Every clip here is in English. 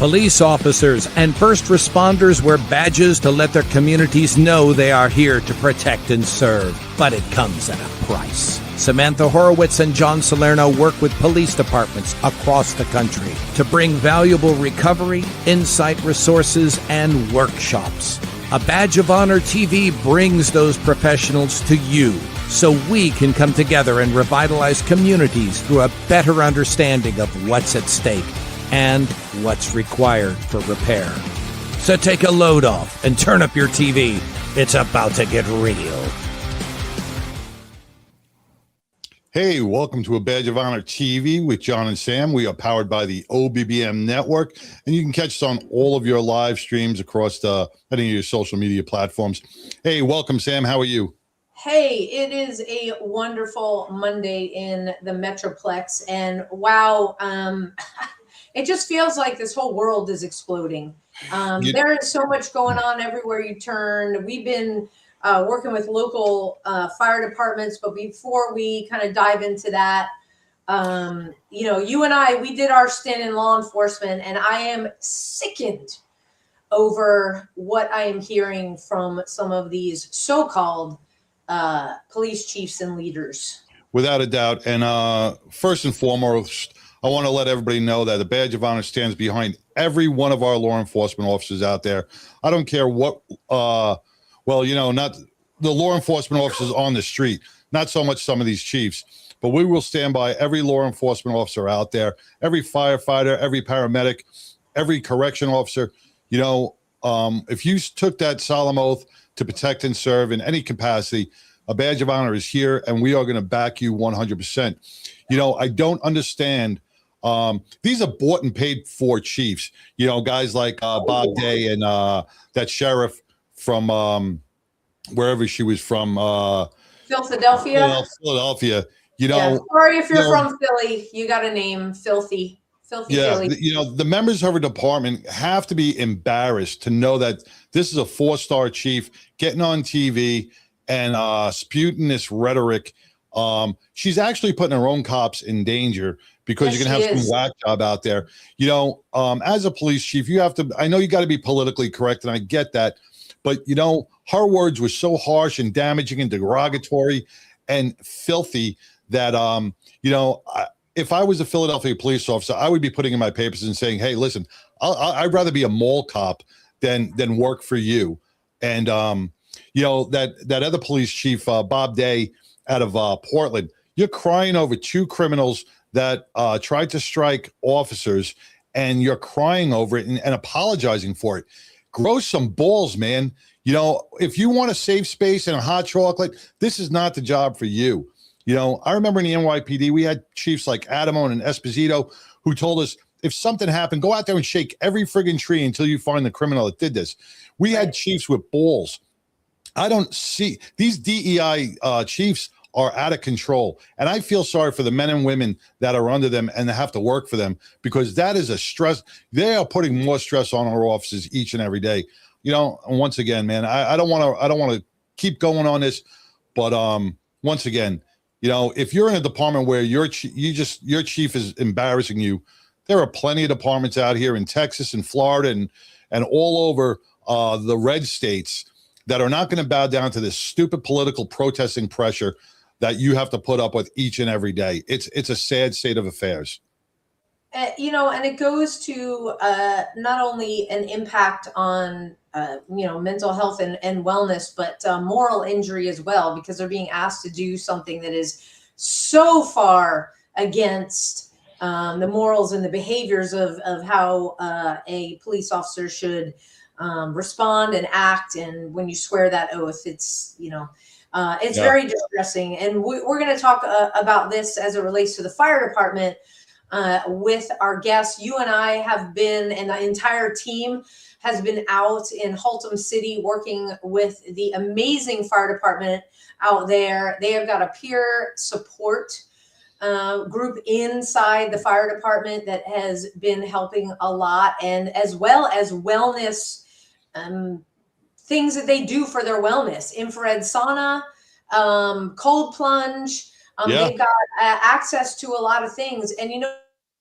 Police officers and first responders wear badges to let their communities know they are here to protect and serve. But it comes at a price. Samantha Horwitz and John Salerno work with police departments across the country to bring valuable recovery, insight resources, and workshops. A Badge of Honor TV brings those professionals to you so we can come together and revitalize communities through a better understanding of what's at stake and what's required for repair. So take a load off and turn up your TV. It's about to get real. Hey, welcome to A Badge of Honor TV with John and Sam. We are powered by the OBBM network, and you can catch us on all of your live streams across any of your social media platforms. Hey, welcome, Sam. How are you? Hey, it is a wonderful Monday in the Metroplex, and wow, it just feels like this whole world is exploding. There is so much going on everywhere you turn. We've been working with local fire departments, but before we kind of dive into that, you and I, we did our stint in law enforcement, and I am sickened over what I am hearing from some of these so-called police chiefs and leaders. Without a doubt. And first and foremost, I want to let everybody know that the Badge of Honor stands behind every one of our law enforcement officers out there. I don't care what, not the law enforcement officers on the street, not so much some of these chiefs, but we will stand by every law enforcement officer out there, every firefighter, every paramedic, every correction officer. If you took that solemn oath to protect and serve in any capacity, a Badge of Honor is here, and we are going to back you 100%. I don't understand. These are bought and paid for chiefs, guys like Bob Day and that sheriff from wherever she was from. Philadelphia. Philadelphia. Sorry if you're from Philly. You got a name, Filthy. Yeah, Philly. The members of our department have to be embarrassed to know that this is a 4-star chief getting on TV and spewing this rhetoric. She's actually putting her own cops in danger because you're going to have some whack job out there. As a police chief, I know you got to be politically correct, and I get that. But, her words were so harsh and damaging and derogatory and filthy that, if I was a Philadelphia police officer, I would be putting in my papers and saying, hey, listen, I'd rather be a mall cop than work for you. And, that other police chief, Bob Day out of Portland, you're crying over 2 criminals that tried to strike officers, and you're crying over it and apologizing for it. Grow some balls, man. If you want a safe space and a hot chocolate, this is not the job for you. I remember in the NYPD, we had chiefs like Adamo and Esposito who told us, if something happened, go out there and shake every friggin' tree until you find the criminal that did this. We had chiefs with balls. I don't see these DEI chiefs are out of control. And I feel sorry for the men and women that are under them and that have to work for them, because that is a stress. They are putting more stress on our officers each and every day. And once again, man, I don't want to keep going on this, but once again, if you're in a department where your chief is embarrassing you, there are plenty of departments out here in Texas and Florida and all over the red states that are not going to bow down to this stupid political protesting pressure that you have to put up with each and every day. It's a sad state of affairs. And it goes to not only an impact on mental health and wellness, but moral injury as well, because they're being asked to do something that is so far against the morals and the behaviors of how a police officer should respond and act. And when you swear that oath, it's very distressing. And we're going to talk about this as it relates to the fire department with our guests. You and I have been, and the entire team has been out in Haltom City working with the amazing fire department out there. They have got a peer support group inside the fire department that has been helping a lot, and as well as wellness things that they do for their wellness, infrared sauna, cold plunge. They've got access to a lot of things. And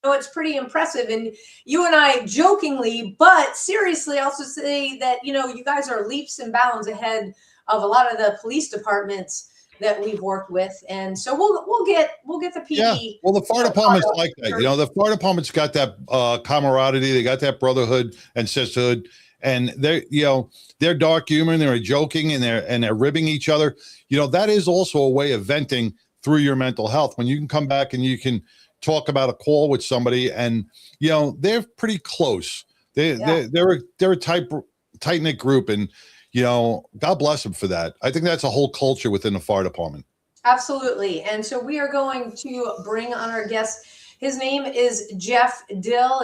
know, it's pretty impressive. And you and I jokingly, but seriously, also say that, you know, you guys are leaps and bounds ahead of a lot of the police departments that we've worked with. And so we'll get the PD. Yeah. Well, the fire department's like that. You know, the fire department's got that camaraderie. They got that brotherhood and sisterhood. And they're dark humor and they're joking and they're ribbing each other. You know, that is also a way of venting through your mental health when you can come back and you can talk about a call with somebody and, you know, they're pretty close. They're a tight-knit group, and, you know, God bless them for that. I think that's a whole culture within the fire department. Absolutely. And so we are going to bring on our guest. His name is Jeff Dill.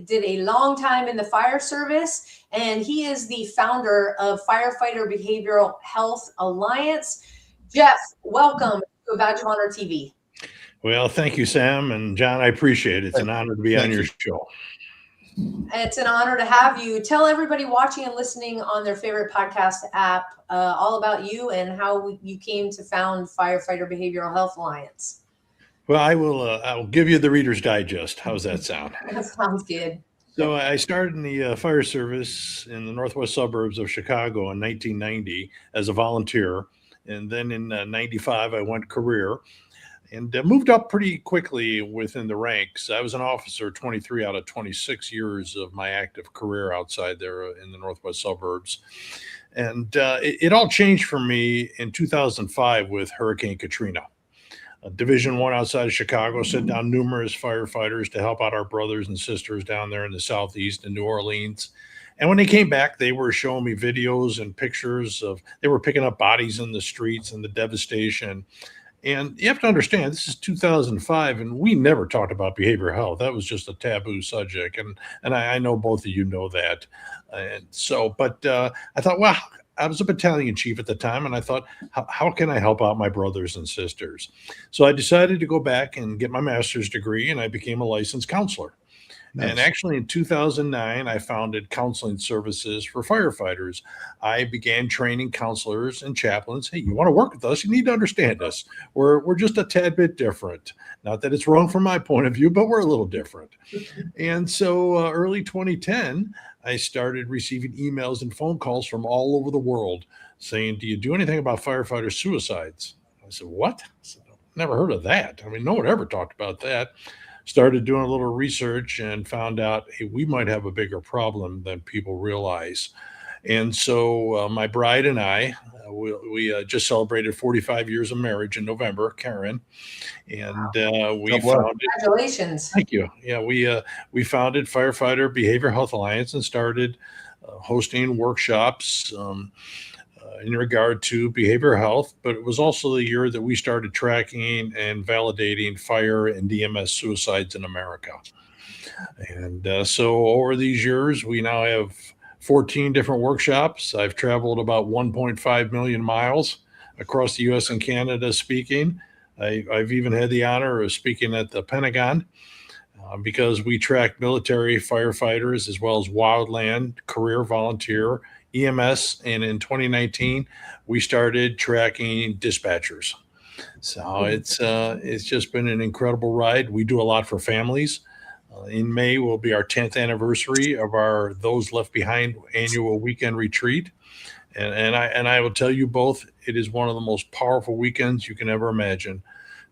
Did a long time in the fire service, and he is the founder of Firefighter Behavioral Health Alliance. Jeff, welcome to Badge of Honor TV. Well, thank you, Sam and John. I appreciate it. It's an honor to be on your show. It's an honor to have you. Tell everybody watching and listening on their favorite podcast app all about you and how you came to found Firefighter Behavioral Health Alliance. Well, I will give you the Reader's Digest. How's that sound? That sounds good. So I started in the fire service in the northwest suburbs of Chicago in 1990 as a volunteer. And then in 95, I went career and moved up pretty quickly within the ranks. I was an officer 23 out of 26 years of my active career outside there in the northwest suburbs. And it all changed for me in 2005 with Hurricane Katrina. Division I outside of Chicago sent down numerous firefighters to help out our brothers and sisters down there in the southeast in New Orleans. And when they came back, they were showing me videos and pictures they were picking up bodies in the streets and the devastation. And you have to understand, this is 2005, and we never talked about behavioral health. That was just a taboo subject, and I know both of you know that. And so, but I thought, well, I was a battalion chief at the time, and I thought, how can I help out my brothers and sisters? So I decided to go back and get my master's degree, and I became a licensed counselor. Nice. And actually in 2009, I founded counseling services for firefighters. I began training counselors and chaplains. Hey, you want to work with us? You need to understand us. We're just a tad bit different. Not that it's wrong from my point of view, but we're a little different. And so early 2010, I started receiving emails and phone calls from all over the world saying, do you do anything about firefighter suicides? I said, what? I said, never heard of that. I mean, no one ever talked about that. Started doing a little research and found out, hey, we might have a bigger problem than people realize. And so my bride and I, we just celebrated 45 years of marriage in November, Karen. And we founded. Congratulations. Thank you. Yeah, we founded Firefighter Behavioral Health Alliance and started hosting workshops in regard to behavioral health, but it was also the year that we started tracking and validating fire and EMS suicides in America. And so over these years, we now have 14 different workshops. I've traveled about 1.5 million miles across the U.S. and Canada speaking. I've even had the honor of speaking at the Pentagon because we track military firefighters as well as wildland, career volunteer, EMS, and in 2019 we started tracking dispatchers. So it's just been an incredible ride. We do a lot for families. In May will be our 10th anniversary of our Those Left Behind annual weekend retreat, and I will tell you both, it is one of the most powerful weekends you can ever imagine.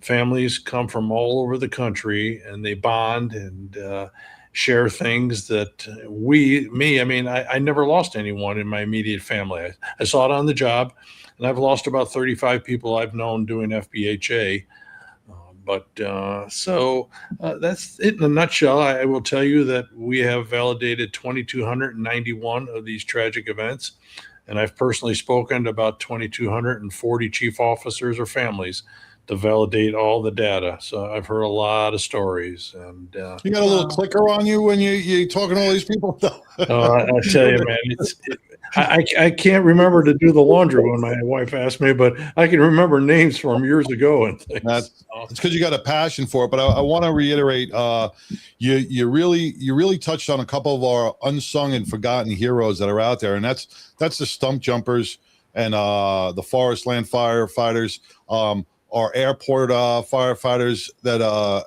Families come from all over the country and they bond and share things that I never lost anyone in my immediate family. I saw it on the job, and I've lost about 35 people I've known doing FBHA. So that's it in a nutshell. I will tell you that we have validated 2,291 of these tragic events, and I've personally spoken to about 2,240 chief officers or families to validate all the data. So I've heard a lot of stories. And you got a little clicker on you when you're talking to all these people? I tell you, man, I can't remember to do the laundry when my wife asked me, but I can remember names from years ago and things. It's because you got a passion for it. But I want to reiterate, you really touched on a couple of our unsung and forgotten heroes that are out there, and that's the stump jumpers and the forest land firefighters. our airport firefighters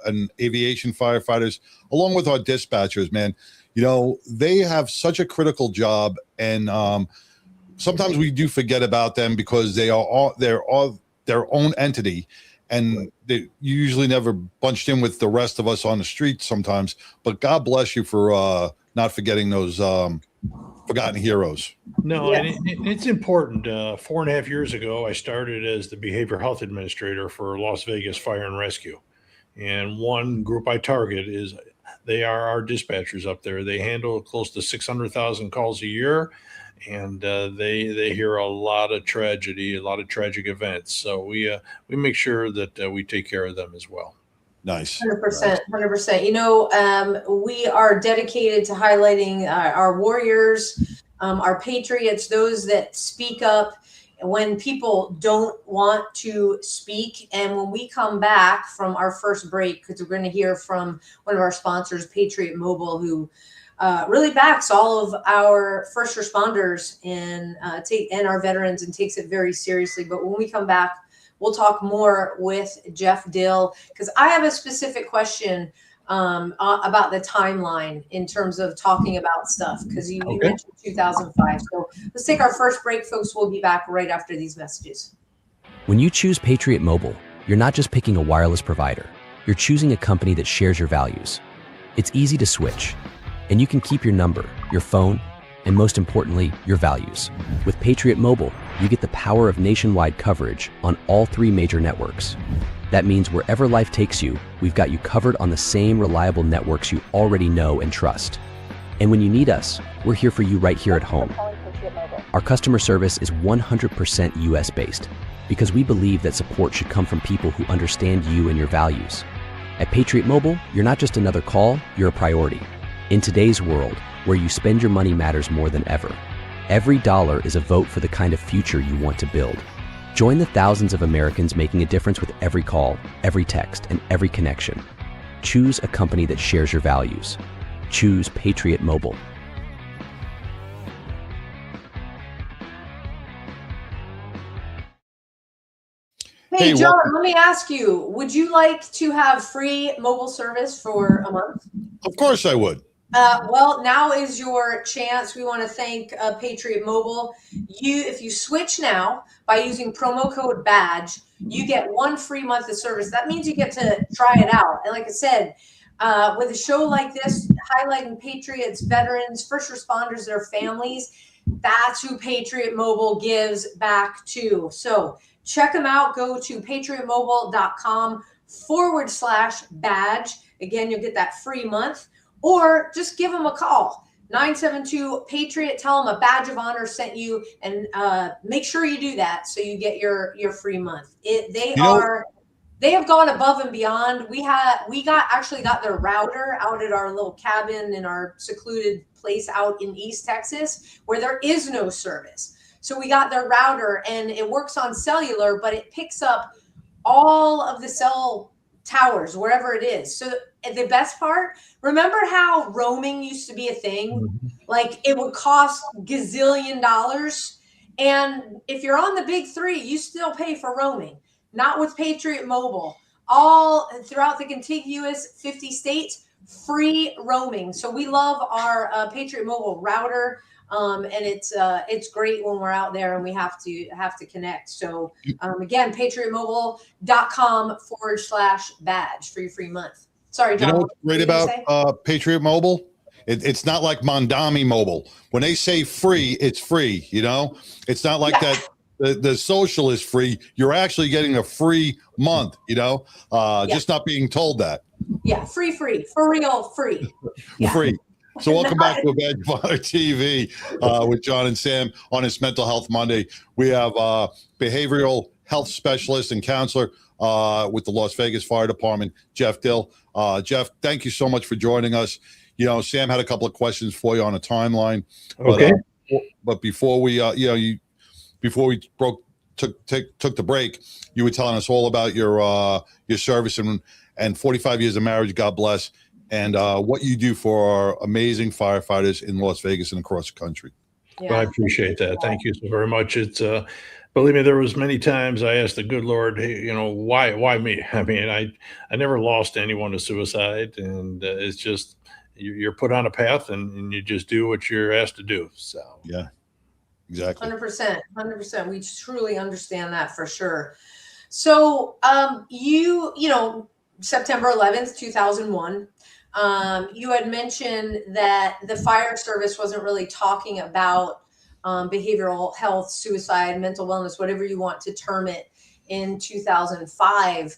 and aviation firefighters, along with our dispatchers, man. They have such a critical job, and sometimes we do forget about them because they're all their own entity, and they usually never bunched in with the rest of us on the street sometimes. But God bless you for not forgetting those forgotten heroes. No, and it's important. 4.5 years ago, I started as the behavioral health administrator for Las Vegas Fire and Rescue. And one group I target is they are our dispatchers up there. They handle close to 600,000 calls a year, and they hear a lot of tragedy, a lot of tragic events. So we make sure that we take care of them as well. Nice. 100%, 100%. We are dedicated to highlighting our warriors, our patriots, those that speak up when people don't want to speak. And when we come back from our first break, because we're going to hear from one of our sponsors, Patriot Mobile, who really backs all of our first responders and our veterans and takes it very seriously. But when we come back, we'll talk more with Jeff Dill, because I have a specific question about the timeline in terms of talking about stuff, because you mentioned 2005. So let's take our first break, folks. We'll be back right after these messages. When you choose Patriot Mobile, you're not just picking a wireless provider. You're choosing a company that shares your values. It's easy to switch, and you can keep your number, your phone, and most importantly, your values. With Patriot Mobile, you get the power of nationwide coverage on all 3 major networks. That means wherever life takes you, we've got you covered on the same reliable networks you already know and trust. And when you need us, we're here for you right here at home. Our customer service is 100% US-based, because we believe that support should come from people who understand you and your values. At Patriot Mobile, you're not just another call, you're a priority. In today's world, where you spend your money matters more than ever. Every dollar is a vote for the kind of future you want to build. Join the thousands of Americans making a difference with every call, every text, and every connection. Choose a company that shares your values. Choose Patriot Mobile. Hey, John, let me ask you, would you like to have free mobile service for a month? Of course I would. Well, now is your chance. We want to thank Patriot Mobile. If you switch now by using promo code BADGE, you get 1 free month of service. That means you get to try it out. And like I said, with a show like this, highlighting patriots, veterans, first responders, their families, that's who Patriot Mobile gives back to. So check them out. Go to patriotmobile.com/badge. Again, you'll get that free month. Or just give them a call, 972-PATRIOT. Tell them a badge of honor sent you, and make sure you do that so you get your free month. They have gone above and beyond. We actually got their router out at our little cabin in our secluded place out in East Texas where there is no service. So we got their router, and it works on cellular, but it picks up all of the cell towers wherever it is. So the best part, remember how roaming used to be a thing? Like it would cost gazillion dollars. And if you're on the big 3, you still pay for roaming. Not with Patriot Mobile. All throughout the contiguous 50 states, free roaming. So we love our Patriot Mobile router. And it's great when we're out there and we have to connect. So again, patriotmobile.com/badge for your free month. Sorry, John. You know what's great about Patriot Mobile? It's not like Mondami Mobile. When they say free, it's free. It's not like that. The social is free. You're actually getting a free month. Just not being told that. Yeah, free, for real, free. Yeah. Free. So welcome back to A Badge of Honor TV with John and Sam on this Mental Health Monday. We have behavioral health specialist and counselor with the Las Vegas Fire Department, Jeff Dill. Jeff, thank you so much for joining us. Sam had a couple of questions for you on a timeline. Okay. But before we, took the break, you were telling us all about your service and 45 years of marriage. God bless. And what you do for our amazing firefighters in Las Vegas and across the country. Yeah. Well, I appreciate that. Thank you so very much. It's Believe me, there was many times I asked the good Lord, hey, why me? I mean, I never lost anyone to suicide, and it's just you're put on a path, and you just do what you're asked to do. So Yeah, exactly. 100%, 100%. We truly understand that for sure. So, September 11th, 2001, you had mentioned that the fire service wasn't really talking about behavioral health, suicide, mental wellness, whatever you want to term it, in 2005.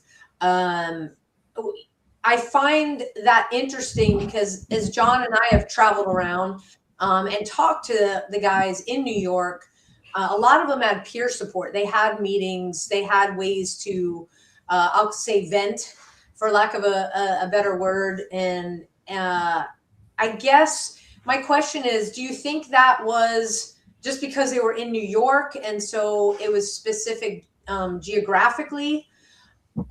I find that interesting because as John and I have traveled around and talked to the guys in New York, a lot of them had peer support. They had meetings, they had ways to, I'll say, vent, for lack of a better word. And I guess my question is, do you think that was just because they were in New York and so it was specific geographically?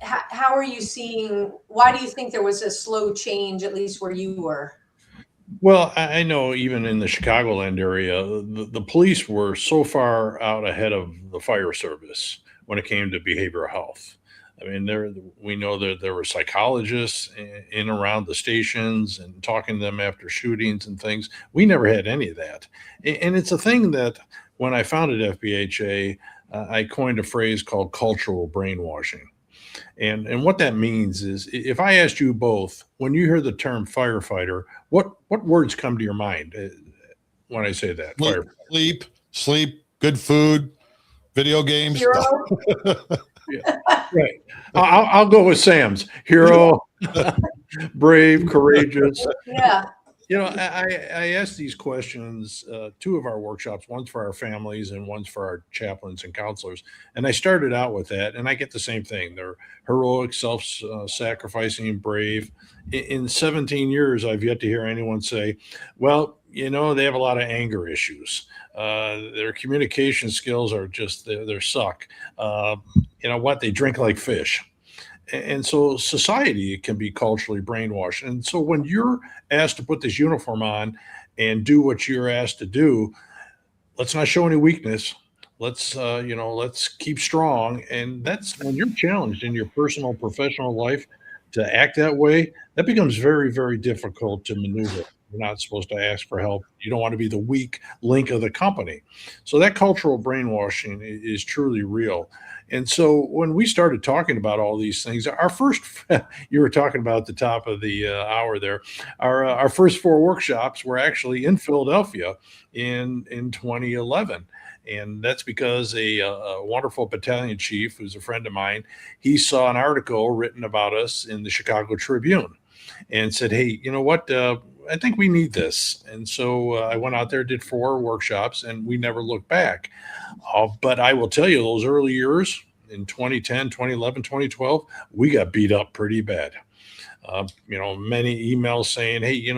How are you seeing, why do you think there was a slow change, at least where you were? well, I know even in the Chicagoland area, the police were so far out ahead of the fire service when it came to behavioral health. I mean, we know that there were psychologists in around the stations and talking to them after shootings and things. We never had any of that, and it's a thing that when I founded FBHA, I coined a phrase called cultural brainwashing. And what that means is if I asked you both, when you hear the term firefighter, what words come to your mind when I say that? Sleep, sleep, good food, video games. Hero? Yeah, right. I'll go with Sam's hero, brave, courageous. Yeah. I asked these questions, two of our workshops, one's for our families and one's for our chaplains and counselors. And I started out with that, and I get the same thing. They're heroic, self-sacrificing, brave. In 17 years, I've yet to hear anyone say, well, they have a lot of anger issues. Their communication skills are just, they're suck. They drink like fish. And so society can be culturally brainwashed. And so when you're asked to put this uniform on and do what you're asked to do, let's not show any weakness. Let's keep strong. And that's when you're challenged in your personal, professional life to act that way, that becomes very, very difficult to maneuver. You're not supposed to ask for help. You don't want to be the weak link of the company. So that cultural brainwashing is truly real. And so when we started talking about all these things, our first, you were talking about at the top of the hour there, our first 4 workshops were actually in Philadelphia in 2011. And that's because a wonderful battalion chief, who's a friend of mine, he saw an article written about us in the Chicago Tribune and said, hey, you know what? I think we need this. And so I went out there, did 4 workshops, and we never looked back. But I will tell you, those early years in 2010, 2011, 2012, we got beat up pretty bad. Many emails saying, hey,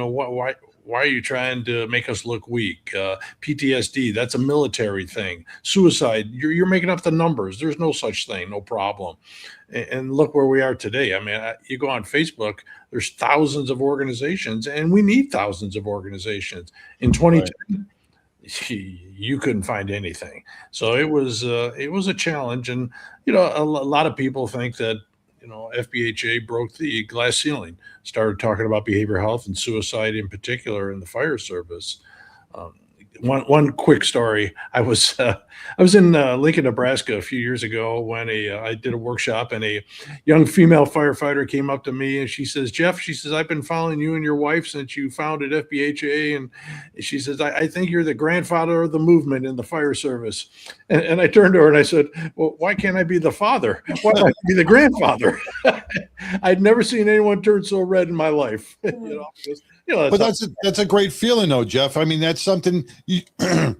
why are you trying to make us look weak? PTSD, that's a military thing. Suicide, you're making up the numbers. There's no such thing, no problem. And look where we are today. I mean, you go on Facebook, there's thousands of organizations, and we need thousands of organizations. In 2010, right, you couldn't find anything. So it was a challenge. And, a lot of people think that, FBHA broke the glass ceiling, started talking about behavioral health and suicide in particular in the fire service. One quick story. I was in Lincoln, Nebraska a few years ago when I did a workshop, and a young female firefighter came up to me and she says, Jeff, she says, I've been following you and your wife since you founded FBHA. And she says, I think you're the grandfather of the movement in the fire service. And I turned to her and I said, well, why can't I be the father? Why can't I be the grandfather? I'd never seen anyone turn so red in my life. But that's a great feeling, though, Jeff. I mean, that's something you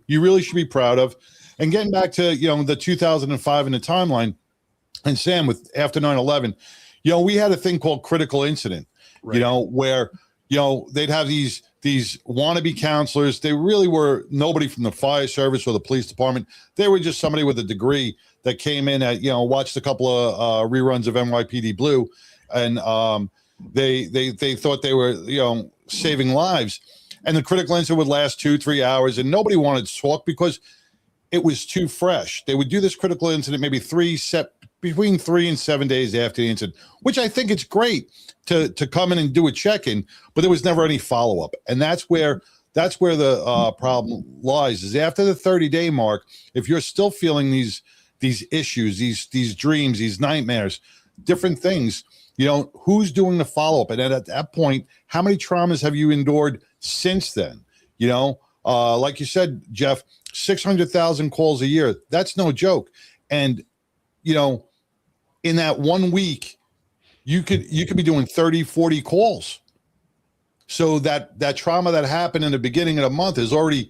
you really should be proud of. And getting back to the 2005 and the timeline, and Sam, with after 9/11, we had a thing called critical incident. Right. Where they'd have these wannabe counselors. They really were nobody from the fire service or the police department. They were just somebody with a degree that came in at watched a couple of reruns of NYPD Blue, and they thought they were saving lives. And the critical incident would last 2-3 hours, and nobody wanted to talk because it was too fresh. They would do this critical incident maybe between 3 and 7 days after the incident, which I think it's great to come in and do a check-in, but there was never any follow-up. And that's where the problem lies, is after the 30-day mark, if you're still feeling these issues, these dreams, these nightmares, different things, who's doing the follow-up? And at that point, how many traumas have you endured since then? Like you said, Jeff, 600,000 calls a year. That's no joke. And, in that 1 week, you could be doing 30, 40 calls. So that trauma that happened in the beginning of the month is already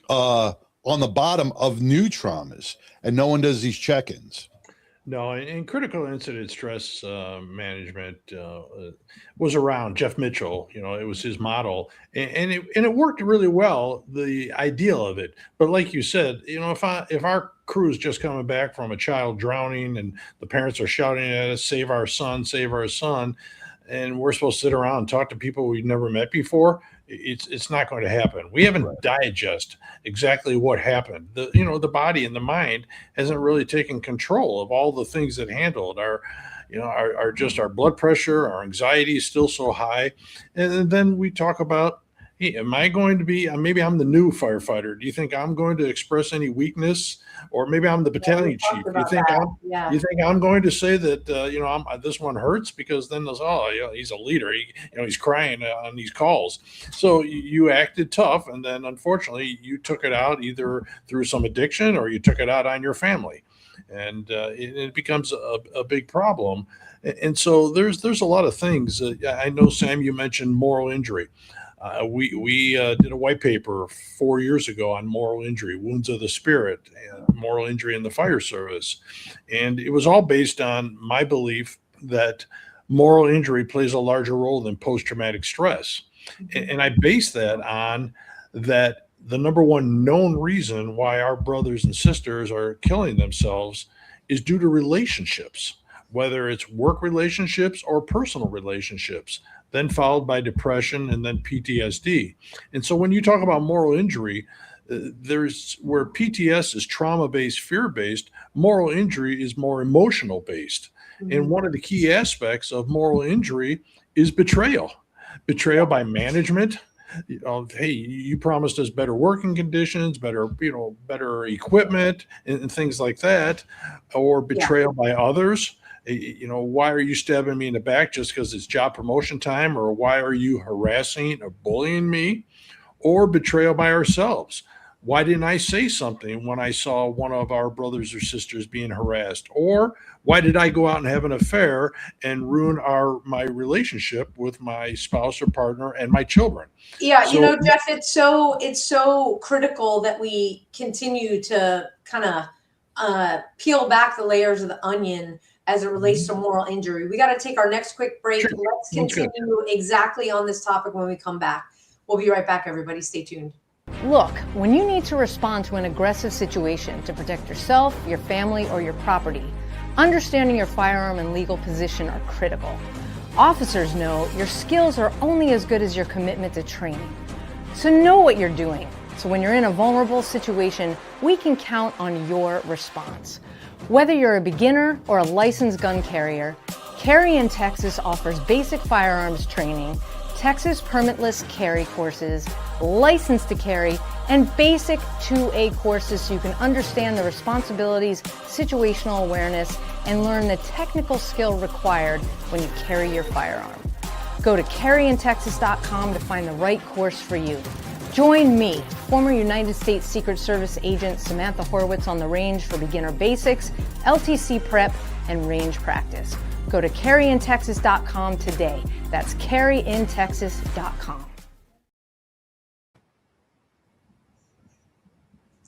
on the bottom of new traumas, and no one does these check-ins. No, and critical incident stress management was around Jeff Mitchell. It was his model, and it worked really well. The ideal of it, but like you said, if our crew is just coming back from a child drowning and the parents are shouting at us, "Save our son! Save our son!" and we're supposed to sit around and talk to people we've never met before, it's not going to happen. We haven't digest exactly what happened. The body and the mind hasn't really taken control of all the things that handled our blood pressure, our anxiety is still so high. And then we talk about, hey, am I going to be, maybe I'm the new firefighter. Do you think I'm going to express any weakness? Or maybe I'm the battalion chief. You think I'm going to say that, this one hurts, because then there's, he's a leader. He's crying on these calls. So you acted tough. And then unfortunately you took it out either through some addiction or you took it out on your family. And it becomes a big problem. And so there's a lot of things. I know, Sam, you mentioned moral injury. We did a white paper 4 years ago on moral injury, wounds of the spirit, and moral injury in the fire service. And it was all based on my belief that moral injury plays a larger role than post-traumatic stress. And I base that on that the number one known reason why our brothers and sisters are killing themselves is due to relationships, whether it's work relationships or personal relationships, then followed by depression and then PTSD. And so when you talk about moral injury, there's where PTS is trauma-based, fear-based, moral injury is more emotional-based. And one of the key aspects of moral injury is betrayal. Betrayal by management. Hey, you promised us better working conditions, better equipment and things like that, or betrayal by others. Why are you stabbing me in the back just because it's job promotion time? Or why are you harassing or bullying me? Or betrayal by ourselves. Why didn't I say something when I saw one of our brothers or sisters being harassed? Or why did I go out and have an affair and ruin my relationship with my spouse or partner and my children? Yeah, Jeff, it's so critical that we continue to kind of peel back the layers of the onion as it relates to moral injury. We got to take our next quick break. Sure. Let's continue exactly on this topic when we come back. We'll be right back, everybody. Stay tuned. Look, when you need to respond to an aggressive situation to protect yourself, your family, or your property, understanding your firearm and legal position are critical. Officers know your skills are only as good as your commitment to training. So know what you're doing. So when you're in a vulnerable situation, we can count on your response. Whether you're a beginner or a licensed gun carrier, Carry in Texas offers basic firearms training, Texas permitless carry courses, license to carry, and basic 2A courses so you can understand the responsibilities, situational awareness, and learn the technical skill required when you carry your firearm. Go to carryintexas.com to find the right course for you. Join me, former United States Secret Service agent Samantha Horwitz, on the range for beginner basics, LTC prep, and range practice. Go to carryintexas.com today. That's carryintexas.com.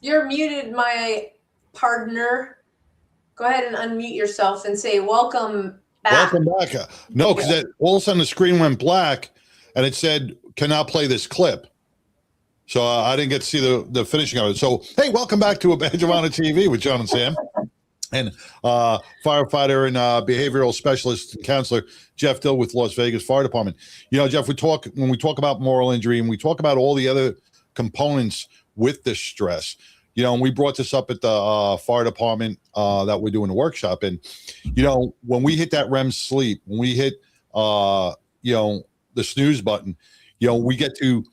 You're muted, my partner. Go ahead and unmute yourself and say welcome back. Welcome back. No, because all of a sudden the screen went black and it said, cannot play this clip. So I didn't get to see the finishing of it. So, hey, welcome back to A Badge of Honor TV with John and Sam. And firefighter and behavioral specialist and counselor Jeff Dill with Las Vegas Fire Department. Jeff, when we talk about moral injury and we talk about all the other components with this stress, and we brought this up at the fire department that we're doing a workshop. And, when we hit that REM sleep, when we hit, the snooze button, we get to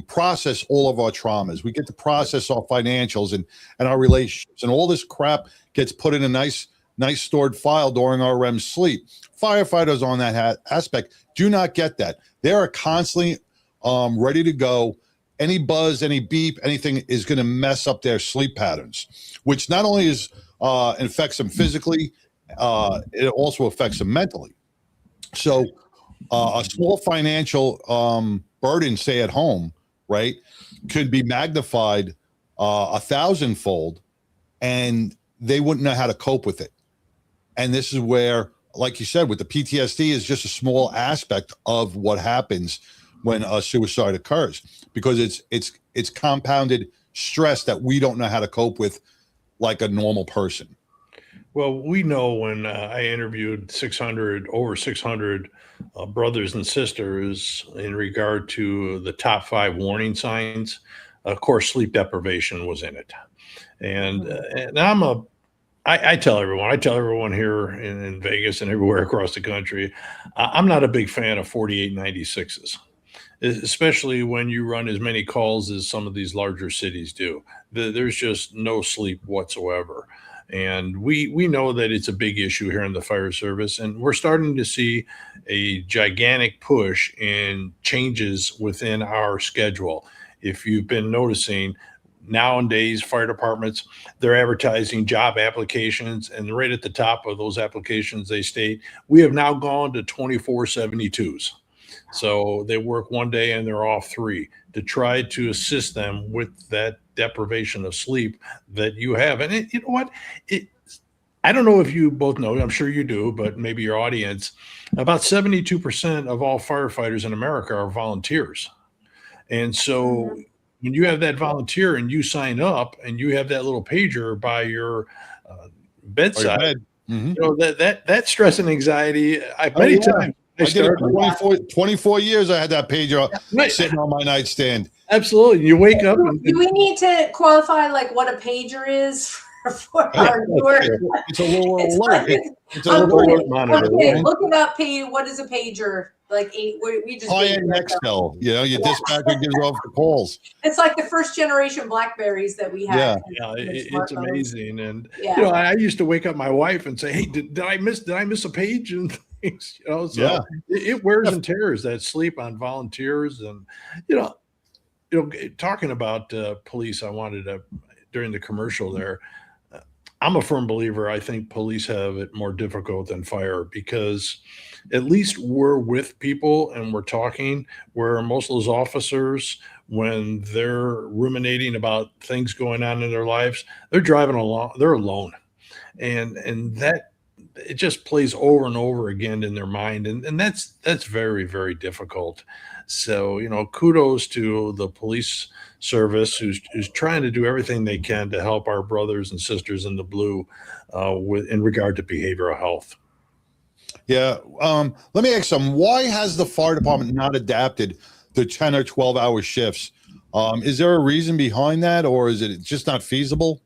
process all of our traumas. We get to process our financials and our relationships, and all this crap gets put in a nice stored file during our REM sleep. Firefighters on that aspect do not get that. They are constantly ready to go. Any buzz, any beep, anything is going to mess up their sleep patterns, which not only affects them physically, it also affects them mentally. So a small financial burden, say at home, right, could be magnified 1,000-fold, and they wouldn't know how to cope with it. And this is where, like you said, with the PTSD is just a small aspect of what happens when a suicide occurs, because it's compounded stress that we don't know how to cope with like a normal person. Well, we know when I interviewed over 600 brothers and sisters in regard to the top 5 warning signs, of course, sleep deprivation was in it. And I tell everyone here in Vegas and everywhere across the country, I'm not a big fan of 4896s, especially when you run as many calls as some of these larger cities do. There's just no sleep whatsoever. And we know that it's a big issue here in the fire service, and we're starting to see a gigantic push in changes within our schedule. If you've been noticing, nowadays fire departments, they're advertising job applications, and right at the top of those applications they state, we have now gone to 24/72s. So they work one day and they're off 3 to try to assist them with that deprivation of sleep that you have. And you know what? I don't know if you both know, I'm sure you do, but maybe your audience, about 72% of all firefighters in America are volunteers. And so when you have that volunteer and you sign up and you have that little pager by your bedside, that stress and anxiety, many times. I did it for 24 years. I had that pager sitting on my nightstand. Absolutely. You wake up. Do we need to qualify like what a pager is for our viewers? It's a little alert. It's a little alert monitor. Okay, look it up. What is a pager? Like we just high-end Nextel. Your dispatcher gives off the calls. It's like the first generation Blackberries that we had. Yeah, it's amazing. And I used to wake up my wife and say, "Hey, did I miss a page?" And things, so it wears and tears that sleep on volunteers. And talking about police, I wanted to, during the commercial there, I'm a firm believer. I think police have it more difficult than fire, because at least we're with people and we're talking, where most of those officers, when they're ruminating about things going on in their lives, they're driving along, they're alone. And that, it just plays over and over again in their mind. And that's very, very difficult. So, kudos to the police service who's trying to do everything they can to help our brothers and sisters in the blue in regard to behavioral health. Yeah. Let me ask some. Why has the fire department not adapted to 10 or 12-hour shifts? Is there a reason behind that, or is it just not feasible?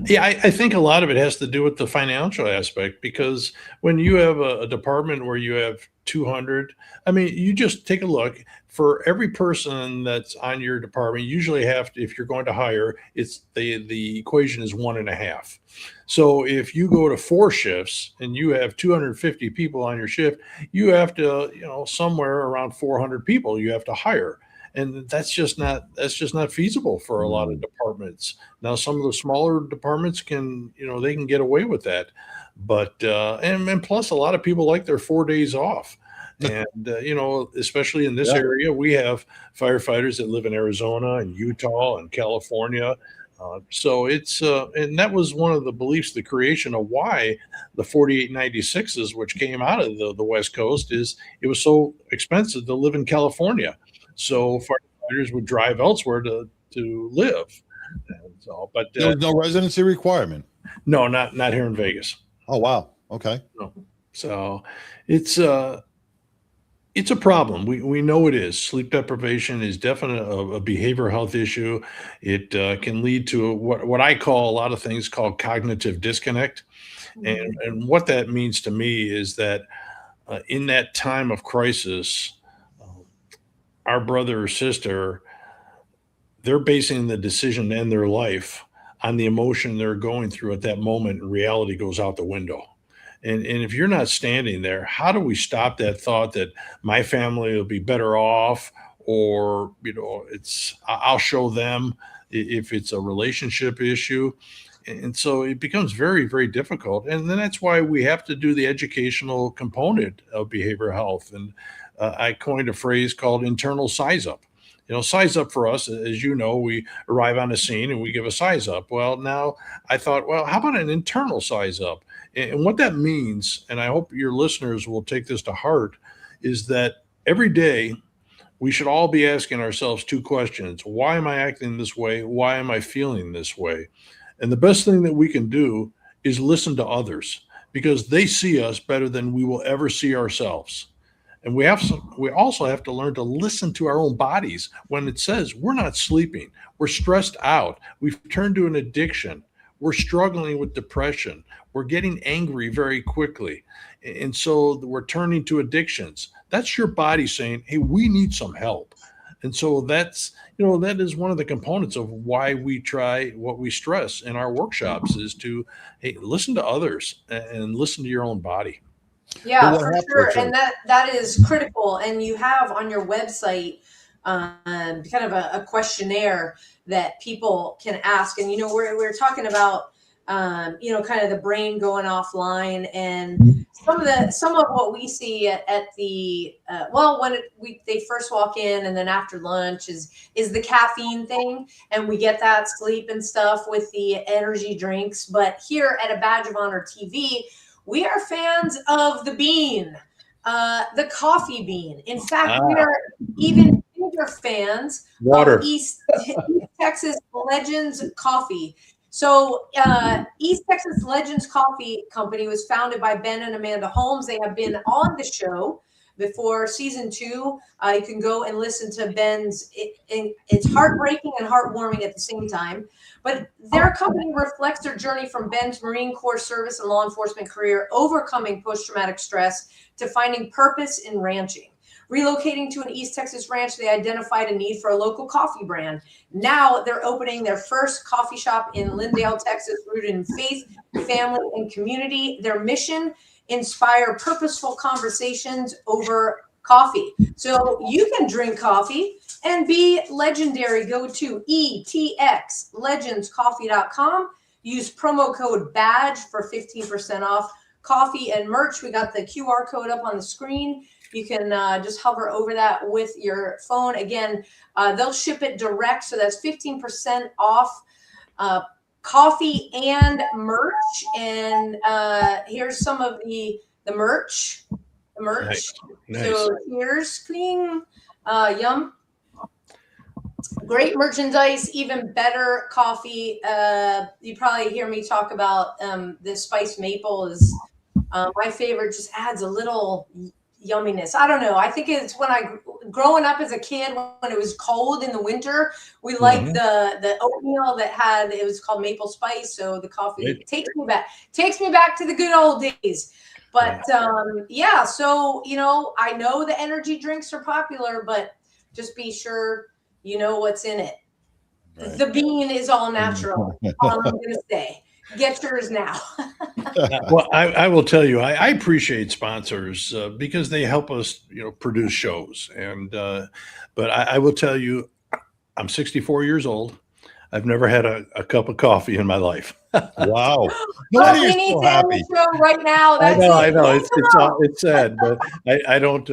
Yeah, I think a lot of it has to do with the financial aspect, because when you have a department where you have 200, you just take a look. For every person that's on your department, you usually have to, if you're going to hire, it's the equation is 1.5. So if you go to 4 shifts and you have 250 people on your shift, you have to, somewhere around 400 people you have to hire. And that's just not feasible for a lot of departments. Now, some of the smaller departments can, they can get away with that. But, and plus a lot of people like their 4 days off. And, especially in this area, we have firefighters that live in Arizona and Utah and California. So it's, and that was one of the beliefs, the creation of why the 4896s, which came out of the West Coast, is it was so expensive to live in California. So firefighters would drive elsewhere to live. And so, but there was no residency requirement. No, not here in Vegas. Oh, wow. Okay. No. So it's, It's a problem. We know it is. Sleep deprivation is definitely a behavioral health issue. It can lead to what I call a lot of things called cognitive disconnect. Mhm. And what that means to me is that in that time of crisis, uh, our brother or sister, they're basing the decision to end their life on the emotion they're going through at that moment, and reality goes out the window. And if you're not standing there, how do we stop that thought that my family will be better off, or I'll show them if it's a relationship issue. And so it becomes very, very difficult. And then that's why we have to do the educational component of behavioral health. And I coined a phrase called internal size up. Size up for us, as you know, we arrive on a scene and we give a size up. Well, now I thought, well, how about an internal size up? And what that means, and I hope your listeners will take this to heart, is that every day we should all be asking ourselves two questions. Why am I acting this way? Why am I feeling this way? And the best thing that we can do is listen to others, because they see us better than we will ever see ourselves. And we also have to learn to listen to our own bodies when it says we're not sleeping, we're stressed out, we've turned to an addiction, we're struggling with depression, we're getting angry very quickly. And so we're turning to addictions. That's your body saying, hey, we need some help. And so that is one of the components of why we try what we stress in our workshops is to, hey, listen to others and listen to your own body. Yeah, But what for happened? sure. Sorry. And that is critical. And you have on your website kind of a questionnaire that people can ask. And, we're talking about, kind of the brain going offline, and some of what we see at the, when they first walk in and then after lunch is the caffeine thing. And we get that sleep and stuff with the energy drinks. But here at A Badge of Honor TV, we are fans of the bean, the coffee bean. In fact, we are even bigger fans Water. of East Texas Legends Coffee. So East Texas Legends Coffee Company was founded by Ben and Amanda Holmes. They have been on the show before season 2. You can go and listen to Ben's. It's heartbreaking and heartwarming at the same time. But their company reflects their journey from Ben's Marine Corps service and law enforcement career, overcoming post-traumatic stress, to finding purpose in ranching. Relocating to an East Texas ranch, they identified a need for a local coffee brand. Now they're opening their first coffee shop in Lindale, Texas, rooted in faith, family, and community. Their mission: inspire purposeful conversations over coffee. So you can drink coffee and be legendary. Go to etxlegendscoffee.com. Use promo code BADGE for 15% off coffee and merch. We got the QR code up on the screen. You can just hover over that with your phone. Again, they'll ship it direct, so that's 15% off coffee and merch. And here's some of the merch. Nice. So here's clean, yum. Great merchandise, even better coffee. You probably hear me talk about the spiced maple is my favorite. Just adds a little yumminess. I don't know. I think it's growing up as a kid, when it was cold in the winter, we liked the oatmeal it was called maple spice. So the coffee takes me back to the good old days. But yeah, so I know the energy drinks are popular, but just be sure you know what's in it. Right. The bean is all natural. All I'm gonna say. Get yours now. Well, I will tell you, I appreciate sponsors because they help us, produce shows. And but I will tell you, I'm 64 years old. I've never had a cup of coffee in my life. Wow. No, we need to end the show right now. I know. It's sad, but I don't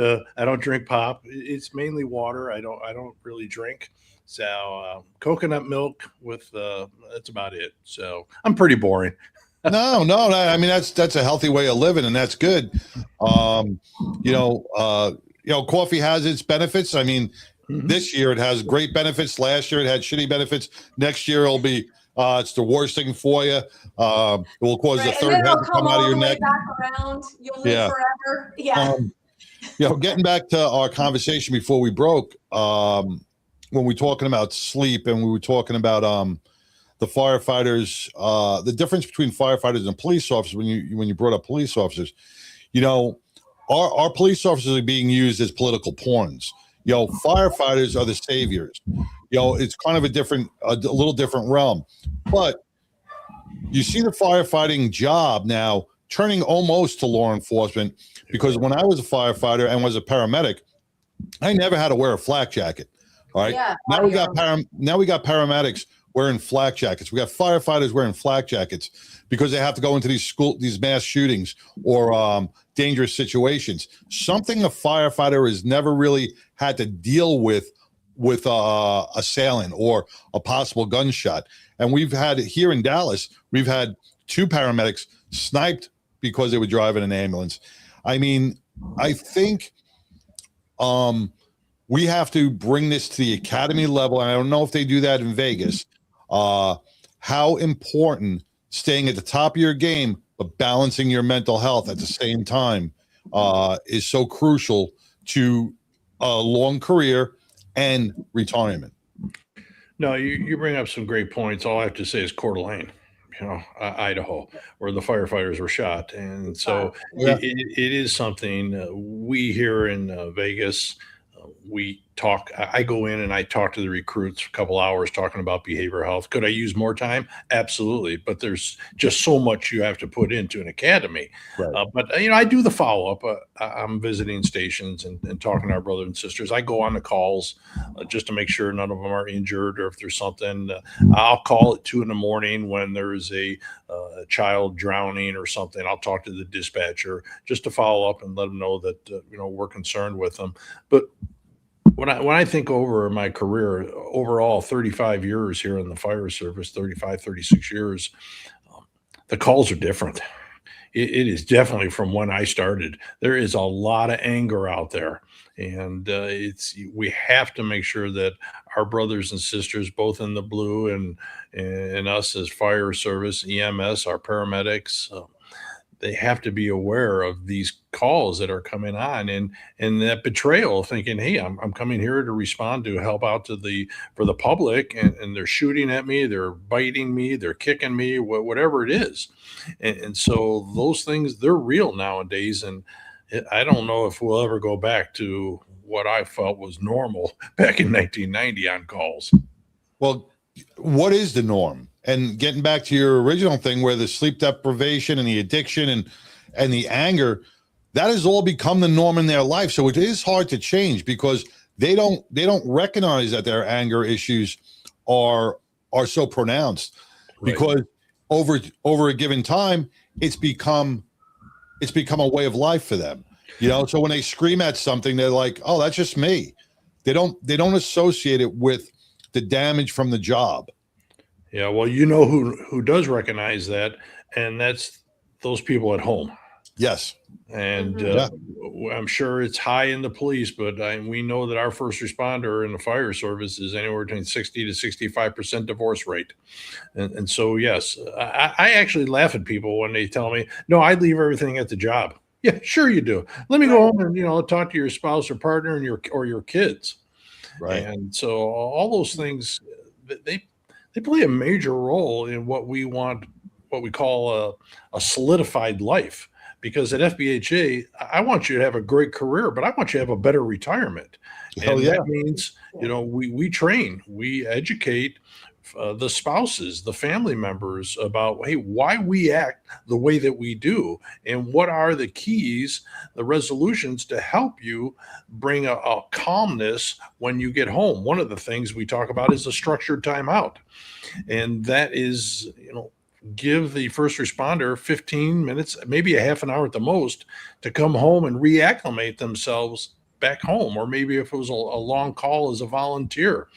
drink pop. It's mainly water. I don't really drink. So coconut milk with that's about it. So I'm pretty boring. No. I mean, that's a healthy way of living, and that's good. Coffee has its benefits. I mean, this year it has great benefits. Last year it had shitty benefits. Next year it'll be it's the worst thing for you. It will cause the third head to come out of your neck. Back around. You'll live forever. Yeah. Getting back to our conversation before we broke, when we were talking about sleep and we were talking about the firefighters, the difference between firefighters and police officers. When you brought up police officers, our police officers are being used as political pawns. Firefighters are the saviors. It's kind of a little different realm, but you see the firefighting job now turning almost to law enforcement, because when I was a firefighter and was a paramedic, I never had to wear a flak jacket. All right. Yeah, now we got paramedics wearing flak jackets. We got firefighters wearing flak jackets because they have to go into these mass shootings or dangerous situations. Something a firefighter has never really had to deal with a assailant or a possible gunshot. And we've had here in Dallas, we've had 2 paramedics sniped because they were driving an ambulance. I mean, I think we have to bring this to the academy level. And I don't know if they do that in Vegas. How important staying at the top of your game, but balancing your mental health at the same time is so crucial to a long career and retirement. No, you bring up some great points. All I have to say is Coeur d'Alene, Idaho, where the firefighters were shot. And so it is something we here in Vegas, we talk. I go in and I talk to the recruits a couple hours talking about behavioral health. Could I use more time? Absolutely. But there's just so much you have to put into an academy. Right. But I do the follow-up. I'm visiting stations and talking to our brothers and sisters. I go on the calls just to make sure none of them are injured, or if there's something, I'll call at 2 a.m. when there's a child drowning or something. I'll talk to the dispatcher just to follow up and let them know that we're concerned with them. But when I think over my career, overall 35 years here in the fire service, 36 years, the calls are different. It is definitely from when I started. There is a lot of anger out there, and we have to make sure that our brothers and sisters, both in the blue and us as fire service, EMS, our paramedics, they have to be aware of these calls that are coming on and that betrayal, thinking, hey, I'm coming here to respond, to help out for the public, and they're shooting at me, they're biting me, they're kicking me, whatever it is. And so those things, they're real nowadays. And I don't know if we'll ever go back to what I felt was normal back in 1990 on calls. Well, what is the norm? And getting back to your original thing, where the sleep deprivation and the addiction and the anger, that has all become the norm in their life. So it is hard to change, because they don't recognize that their anger issues are so pronounced. Right. Because over a given time, it's become a way of life for them. So when they scream at something, they're like, oh, that's just me. They don't associate it with the damage from the job. Yeah, well, who does recognize that, and that's those people at home. Yes. And I'm sure it's high in the police, but we know that our first responder in the fire service is anywhere between 60 to 65% divorce rate. And so, yes, I actually laugh at people when they tell me, no, I leave everything at the job. Yeah, sure you do. Let me go home and, talk to your spouse or partner and your kids. Right. And so all those things, they play a major role in what we want, what we call a solidified life. Because at FBHA, I want you to have a great career, but I want you to have a better retirement. And that means, we train, we educate the spouses, the family members about, hey, why we act the way that we do, and what are the keys, the resolutions to help you bring a calmness when you get home. One of the things we talk about is a structured timeout. And that is, give the first responder 15 minutes, maybe a half an hour at the most, to come home and reacclimate themselves back home. Or maybe if it was a long call as a volunteer,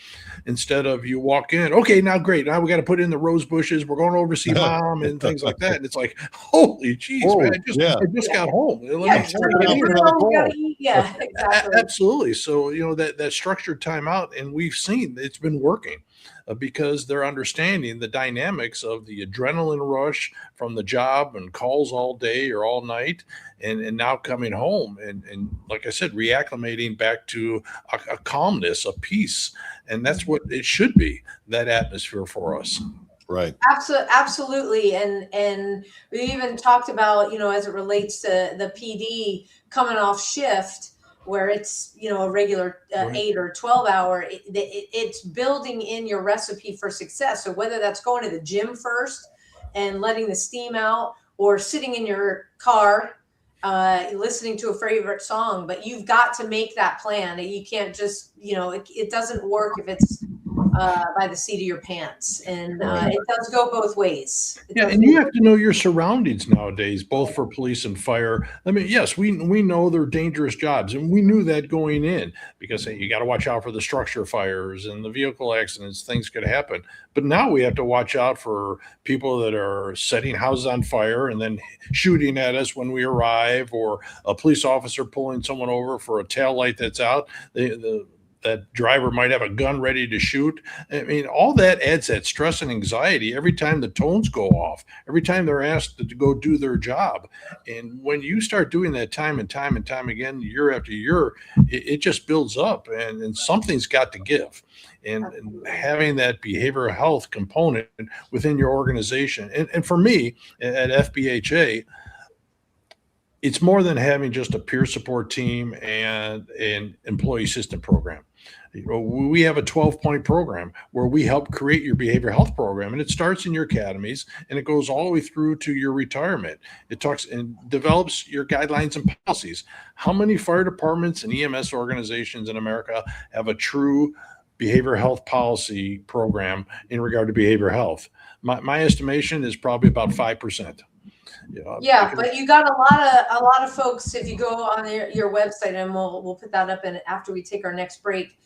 instead of you walk in, okay, now great, now we got to put in the rose bushes, we're going over to see mom and things like that. And it's like, holy geez, man, I just got home. Yeah, exactly. Absolutely. So, that structured timeout, and we've seen it's been working. because they're understanding the dynamics of the adrenaline rush from the job and calls all day or all night, and now coming home and like I said, reacclimating back to a calmness, a peace. And that's what it should be, that atmosphere for us. Right. Absolutely. And we even talked about, as it relates to the PD coming off shift, where it's, a regular Right. 8 or 12 hour, it's building in your recipe for success. So whether that's going to the gym first and letting the steam out, or sitting in your car, listening to a favorite song, but you've got to make that plan. You can't just, it doesn't work if it's by the seat of your pants. And it does go both ways. Yeah, and you have to know your surroundings nowadays, both for police and fire. I mean, yes, we know they're dangerous jobs, and we knew that going in, because hey, you got to watch out for the structure fires and the vehicle accidents. Things could happen. But now we have to watch out for people that are setting houses on fire and then shooting at us when we arrive, or a police officer pulling someone over for a tail light that's out. That driver might have a gun ready to shoot. I mean, all that adds that stress and anxiety every time the tones go off, every time they're asked to go do their job. And when you start doing that time and time and time again, year after year, it just builds up, and something's got to give. And having that behavioral health component within your organization. And for me at FBHA, it's more than having just a peer support team and an employee assistance program. We have a 12-point program where we help create your behavioral health program, and it starts in your academies and it goes all the way through to your retirement. It talks and develops your guidelines and policies. How many fire departments and EMS organizations in America have a true behavioral health policy program in regard to behavioral health? My estimation is probably about 5%. But you got a lot of folks. If you go on your website, and we'll put that up, and after we take our next break,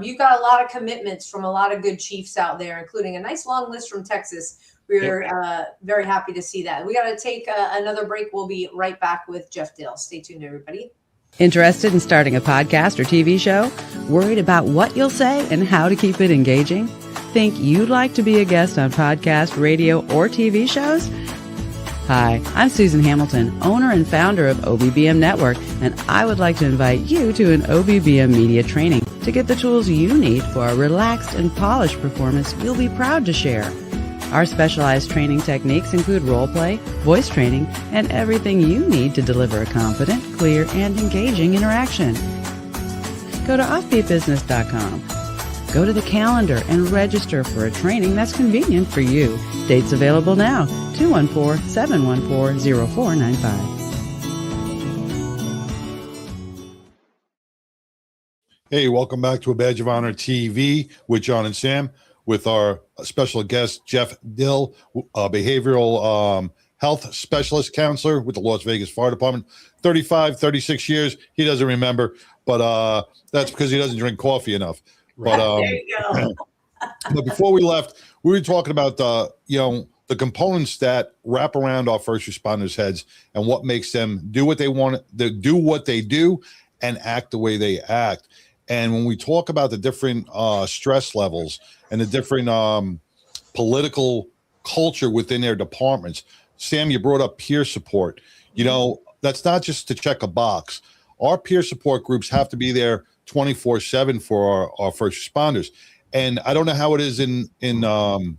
you've got a lot of commitments from a lot of good chiefs out there, including a nice long list from Texas. We're very happy to see that. We got to take another break. We'll be right back with Jeff Dill. Stay tuned, everybody. Interested in starting a podcast or TV show? Worried about what you'll say and how to keep it engaging? Think you'd like to be a guest on podcast, radio, or TV shows? Hi, I'm Susan Hamilton, owner and founder of OBBM Network, and I would like to invite you to an OBBM media training to get the tools you need for a relaxed and polished performance you'll be proud to share. Our specialized training techniques include role play, voice training, and everything you need to deliver a confident, clear, and engaging interaction. Go to offbeatbusiness.com. Go to the calendar and register for a training that's convenient for you. Dates available now, 214-714-0495. Hey, welcome back to A Badge of Honor TV with John and Sam, with our special guest, Jeff Dill, behavioral health specialist counselor with the Las Vegas Fire Department. 36 years. He doesn't remember, but that's because he doesn't drink coffee enough. But There you go. but before we left, we were talking about the components that wrap around our first responders' heads and what makes them do what they want to do, what they do, and act the way they act. And when we talk about the different stress levels and the different political culture within their departments, Sam, you brought up peer support. That's not just to check a box. Our peer support groups have to be there 24/7 for our first responders. And I don't know how it is in the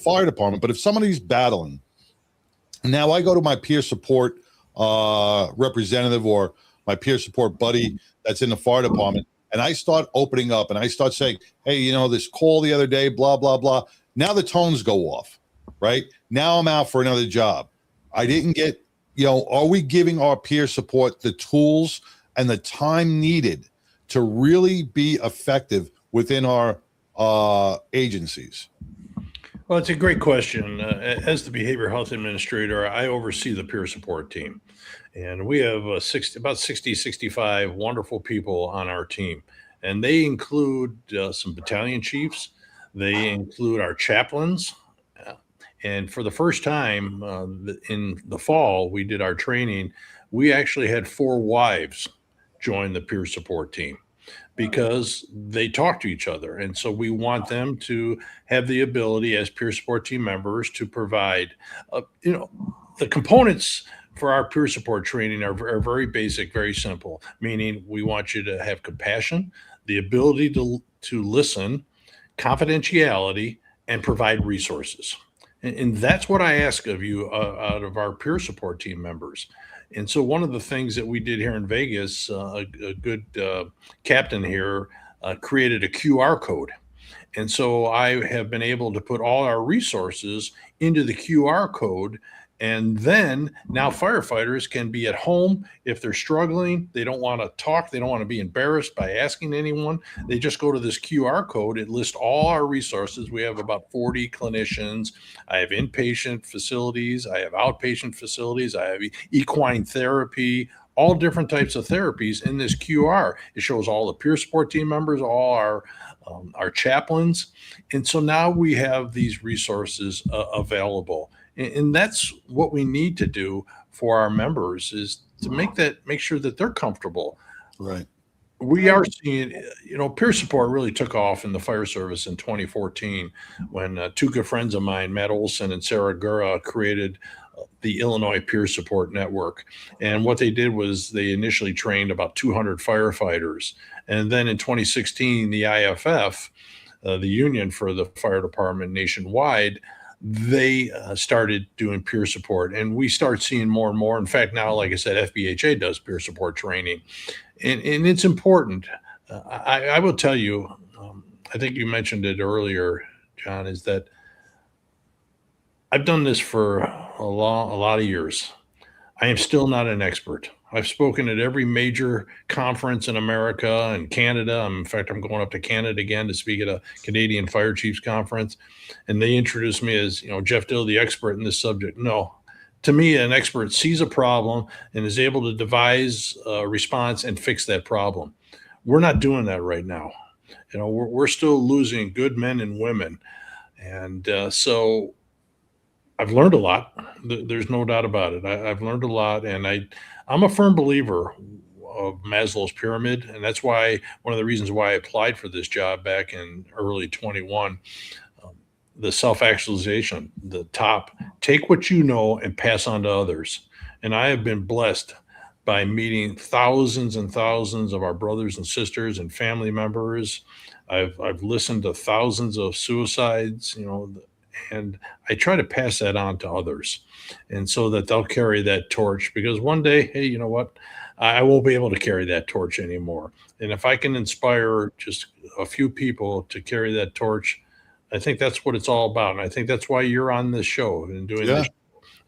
fire department, but if somebody's battling, now I go to my peer support representative or my peer support buddy that's in the fire department, and I start opening up and I start saying, hey, this call the other day, blah, blah, blah. Now the tones go off, right? Now I'm out for another job. I didn't get, are we giving our peer support the tools and the time needed to really be effective within our agencies? Well, it's a great question. As the behavioral health administrator, I oversee the peer support team. And we have about 65 wonderful people on our team. And they include some battalion chiefs. They include our chaplains. And for the first time in the fall, we did our training. We actually had 4 wives join the peer support team. because they talk to each other. And so we want them to have the ability as peer support team members to provide, the components for our peer support training are very basic, very simple, meaning we want you to have compassion, the ability to listen, confidentiality, and provide resources. And that's what I ask of you out of our peer support team members. And so one of the things that we did here in Vegas, a good captain here created a QR code. And so I have been able to put all our resources into the QR code. And then now firefighters can be at home if they're struggling. They don't want to talk. They don't want to be embarrassed by asking anyone. They just go to this QR code. It lists all our resources. We have about 40 clinicians. I have inpatient facilities. I have outpatient facilities. I have equine therapy, all different types of therapies in this QR. It shows all the peer support team members, all our chaplains. And so now we have these resources available. And that's what we need to do for our members, is to make sure that they're comfortable. Right. We are seeing, peer support really took off in the fire service in 2014 when two good friends of mine, Matt Olson and Sarah Gura, created the Illinois Peer Support Network. And what they did was they initially trained about 200 firefighters. And then in 2016, the IFF, the union for the fire department nationwide, they started doing peer support, and we start seeing more and more. In fact, now, like I said, FBHA does peer support training, and it's important. I will tell you, I think you mentioned it earlier, John, is that I've done this for a lot of years. I am still not an expert. I've spoken at every major conference in America and Canada. In fact, I'm going up to Canada again to speak at a Canadian Fire Chiefs Conference. And they introduced me as, Jeff Dill, the expert in this subject. No, to me, an expert sees a problem and is able to devise a response and fix that problem. We're not doing that right now. We're still losing good men and women. And so I've learned a lot. There's no doubt about it. I've learned a lot, and I'm a firm believer of Maslow's pyramid, and that's why one of the reasons why I applied for this job back in early 21. The self-actualization, the top, take what you know and pass on to others. And I have been blessed by meeting thousands and thousands of our brothers and sisters and family members. I've listened to thousands of suicides, and I try to pass that on to others, and so that they'll carry that torch, because one day, hey, you know what? I won't be able to carry that torch anymore. And if I can inspire just a few people to carry that torch, I think that's what it's all about. And I think that's why you're on this show and doing this,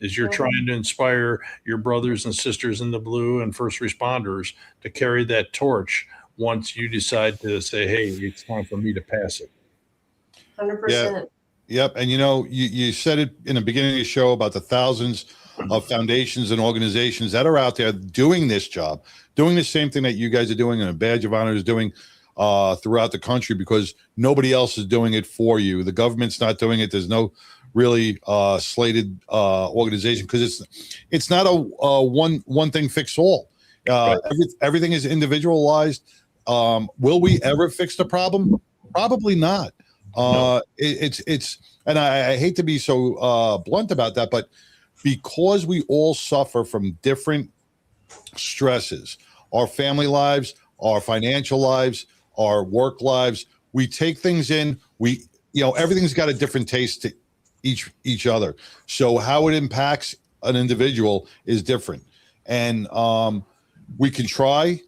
is you're trying to inspire your brothers and sisters in the blue and first responders to carry that torch once you decide to say, hey, it's time for me to pass it. 100%. Yep. And you said it in the beginning of the show about the thousands of foundations and organizations that are out there doing this job, doing the same thing that you guys are doing and a Badge of Honor is doing throughout the country, because nobody else is doing it for you. The government's not doing it. There's no really slated organization, because it's not a one thing fix all. Right. Everything is individualized. Will we ever fix the problem? Probably not. No. It's and I hate to be so blunt about that, but because we all suffer from different stresses, our family lives, our financial lives, our work lives, we take things in, everything's got a different taste to each other. So how it impacts an individual is different. And we can try,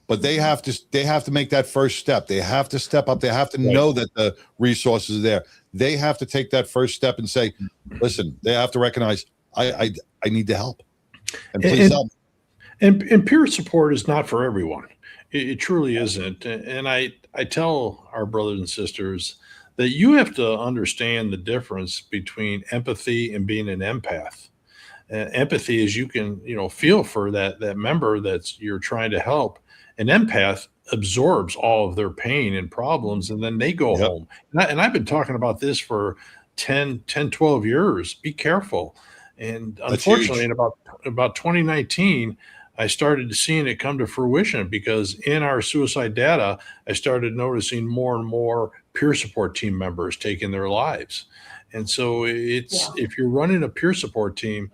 but they have to make that first step. They have to step up. They have to know that the resources are there. They have to take that first step and say, listen, they have to recognize I need the help. And please help. And peer support is not for everyone. It truly isn't. And I tell our brothers and sisters that you have to understand the difference between empathy and being an empath. Empathy is you can, feel for that member that's you're trying to help. An empath absorbs all of their pain and problems, and then they go home. And I've been talking about this for 10, 12 years. Be careful. And unfortunately, in about 2019, I started seeing it come to fruition because in our suicide data, I started noticing more and more peer support team members taking their lives. And so Yeah. if you're running a peer support team,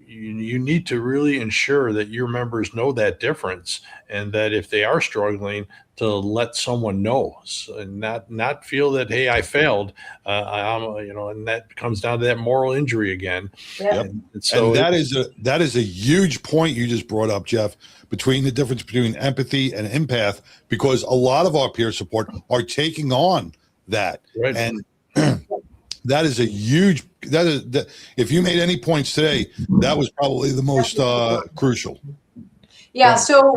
you need to really ensure that your members know that difference, and that if they are struggling, to let someone know, and not feel that, hey, I failed. And that comes down to that moral injury again. Yeah. And so And that is a huge point you just brought up, Jeff, between the difference between empathy and empath, because a lot of our peer support are taking on that. Right. And that is a huge, if you made any points today, that was probably the most crucial. Yeah, so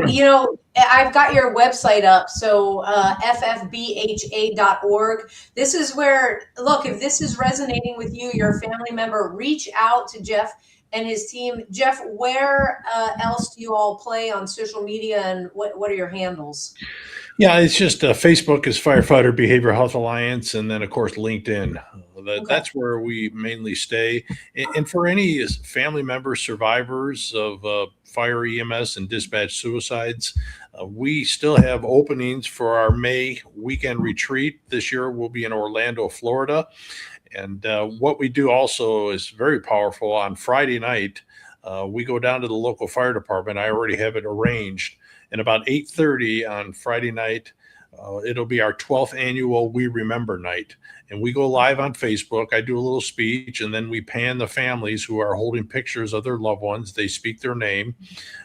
I've got your website up, so ffbha.org. This is where, look, if this is resonating with you, your family member, reach out to Jeff and his team. Jeff, where else do you all play on social media, and what are your handles? Yeah, it's just Facebook is Firefighter Behavioral Health Alliance, and then of course LinkedIn. That's where we mainly stay. And for any family members, survivors of fire, EMS, and dispatch suicides, we still have openings for our May weekend retreat. This year we'll be in Orlando, Florida. And what we do also is very powerful. On Friday night, we go down to the local fire department. I already have it arranged. And about 8:30 on Friday night, it'll be our 12th annual We Remember night. And we go live on Facebook. I do a little speech, and then we pan the families who are holding pictures of their loved ones. They speak their name.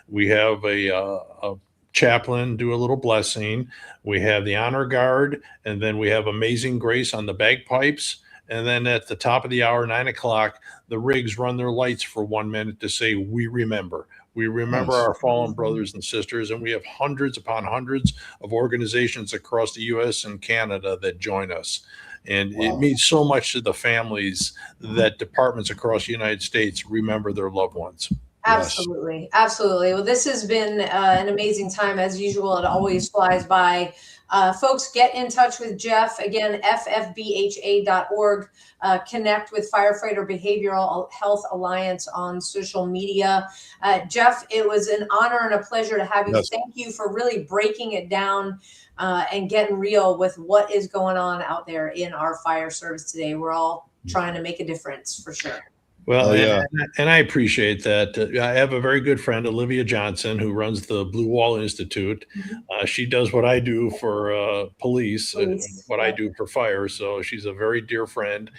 We have a chaplain do a little blessing. We have the honor guard, and then we have Amazing Grace on the bagpipes. And then at the top of the hour, 9 o'clock, the rigs run their lights for 1 minute to say, we remember. We remember our fallen brothers and sisters, and we have hundreds upon hundreds of organizations across the U.S. and Canada that join us. And it means so much to the families that departments across the United States remember their loved ones. Absolutely. Yes. Absolutely. Well, this has been an amazing time. As usual, it always flies by. Folks, get in touch with Jeff. Again, ffbha.org. Connect with Firefighter Behavioral Health Alliance on social media. Jeff, it was an honor and a pleasure to have you. Yes. Thank you for really breaking it down and getting real with what is going on out there in our fire service today. We're all trying to make a difference, for sure. Well, and I appreciate that. I have a very good friend, Olivia Johnson, who runs the Blue Wall Institute. She does what I do for police and what I do for fire. So she's a very dear friend.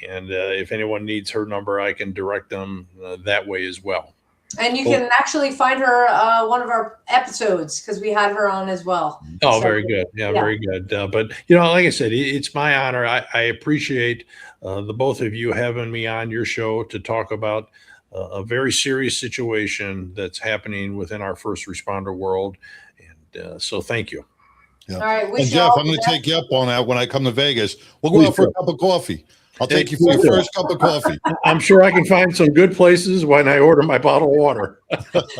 And if anyone needs her number, I can direct them that way as well. And you can actually find her one of our episodes, because we had her on as well. Oh, so, very good. Yeah, very good. But, like I said, it's my honor. I appreciate the both of you having me on your show to talk about a very serious situation that's happening within our first responder world. And so thank you. Yeah. All right. And Jeff, I'm going to take you up on that when I come to Vegas. We'll go out for a cup of coffee. I'll take you for your first cup of coffee. I'm sure I can find some good places when I order my bottle of water.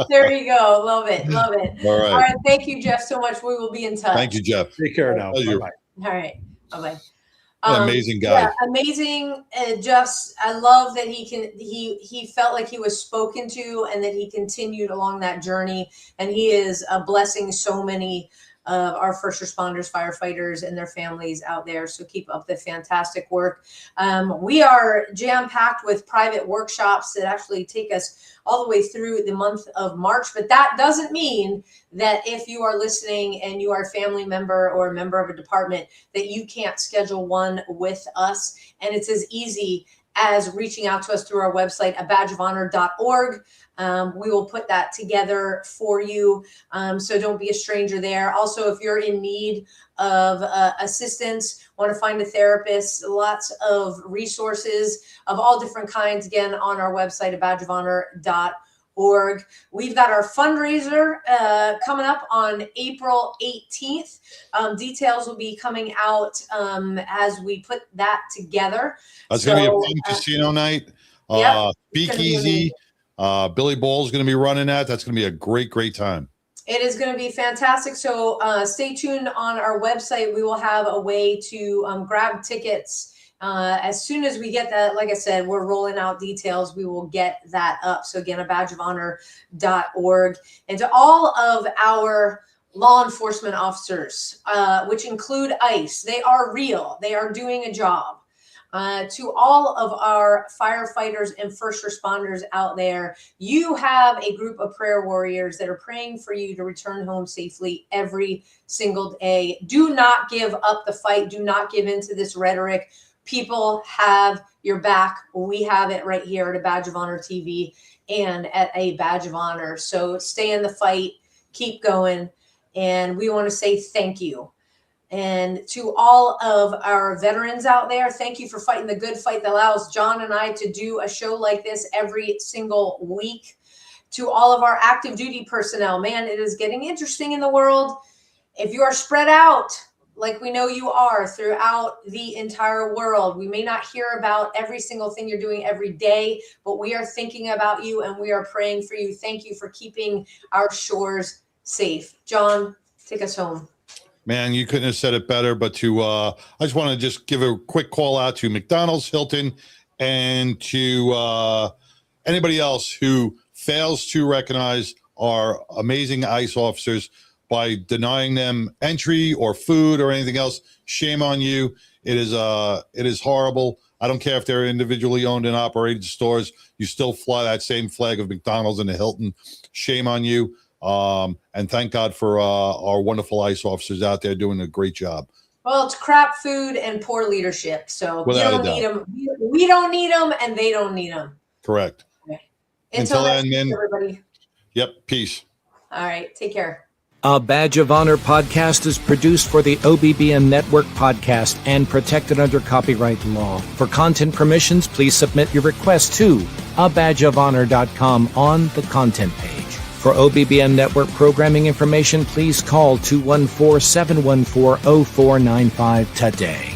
There you go. Love it. Love it. All right. All right. Thank you, Jeff, so much. We will be in touch. Thank you, Jeff. Take care now. Bye-bye. All right. Bye-bye. Amazing guy. Yeah, amazing. Just, I love that he felt like he was spoken to, and that he continued along that journey. And he is blessing so many of our first responders, firefighters, and their families out there. So keep up the fantastic work. We are jam-packed with private workshops that actually take us all the way through the month of March. But that doesn't mean that if you are listening and you are a family member or a member of a department, that you can't schedule one with us. And it's as easy as reaching out to us through our website, abadgeofhonor.org. We will put that together for you. So don't be a stranger there. Also, if you're in need of assistance, want to find a therapist, lots of resources of all different kinds, again, on our website, abadgeofhonor.org. We've got our fundraiser coming up on April 18th. Details will be coming out as we put that together. It's going to be a fun casino night. Speakeasy. Billy Ball's going to be running that. That's going to be a great, great time. It is going to be fantastic. So stay tuned on our website. We will have a way to grab tickets As soon as we get that, like I said, we're rolling out details. We will get that up. So again, a badgeofhonor.org. And to all of our law enforcement officers, which include ICE, they are real. They are doing a job. To all of our firefighters and first responders out there, you have a group of prayer warriors that are praying for you to return home safely every single day. Do not give up the fight. Do not give into this rhetoric. People have your back. We have it right here at a Badge of Honor TV and at a Badge of Honor. So stay in the fight, keep going. And we want to say thank you. And to all of our veterans out there, thank you for fighting the good fight that allows John and I to do a show like this every single week. To all of our active duty personnel, man, it is getting interesting in the world. If you are spread out, like we know you are throughout the entire world, we may not hear about every single thing you're doing every day, but we are thinking about you and we are praying for you. Thank you for keeping our shores safe. John, take us home. Man, you couldn't have said it better, but I just want to just give a quick call out to McDonald's, Hilton, and to anybody else who fails to recognize our amazing ICE officers by denying them entry or food or anything else. Shame on you. It is horrible. I don't care if they're individually owned and operated stores. You still fly that same flag of McDonald's and the Hilton. Shame on you. And thank God for our wonderful ICE officers out there doing a great job. Well, it's crap food and poor leadership. So you don't need them. We don't need them, and they don't need them. Correct. Okay. Until then, everybody. Yep. Peace. All right. Take care. A Badge of Honor podcast is produced for the OBBN Network podcast and protected under copyright law. For content permissions, please submit your request to abadgeofhonor.com on the content page. For OBBN Network programming information, please call 214-714-0495 today.